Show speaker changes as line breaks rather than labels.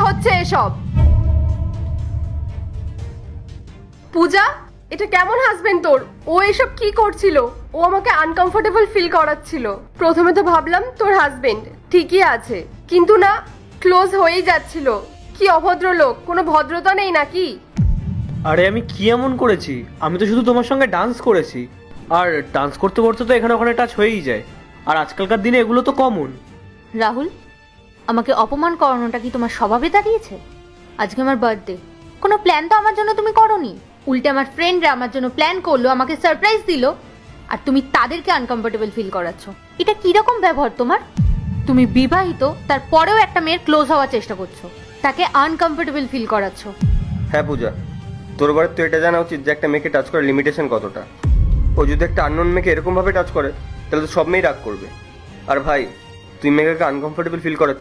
হচ্ছে এসব? পূজা, এটা কেমন হাজবেন্ড তোর? ও এসব কি করছিল? ও আমাকে আনকমফোর্টেবল ফিল করাচ্ছিল। প্রথমে তো ভাবলাম তোর হাজবেন্ড ঠিকই আছে, কিন্তু না, ক্লোজ হয়েই যাচ্ছিল। কি অভদ্র লোক, কোনো ভদ্রতা নেই নাকি?
আরে আমি কি এমন করেছি? আমি তো শুধু তোমার সঙ্গে ডান্স করেছি, আর ডান্স করতে করতে তো এখানে ওখানে টাচ হয়েই যায়। আর আজকালকার দিনে এগুলো তো কমন।
রাহুল, আমাকে অপমান করানোটা কি তোমার স্বভাবে দাঁড়িয়েছে? আজকে আমার বার্থডে, কোনো প্ল্যান তো আমার জন্য তুমি করোনি। উল্টে আমার ফ্রেন্ডরা আমার জন্য প্ল্যান করলো, আমাকে সারপ্রাইজ দিল, আর তুমি তাদেরকে আনকমফোর্টেবল ফিল করাচ্ছ। এটা কিরকম ব্যবহার তোমার? তুমি বিবাহিত, তারপরেও একটা মেয়ের ক্লোজ হওয়ার চেষ্টা করছো, তাকে আনকমফোর্টেবল ফিল করাচ্ছ।
হ্যাঁ পূজা, তোর বারে তো এটা জানা উচিত যে একটা মেয়েকে টাচ করার লিমিটেশন কতটা। ও যদি একটা আননোন মেয়েকে এরকমভাবে টাচ করে, তাহলে তো সব মেয়েই রাগ করবে। আর ভাই, তুই মেয়েকে আনকমফোর্টেবল ফিল করাচ্ছিস।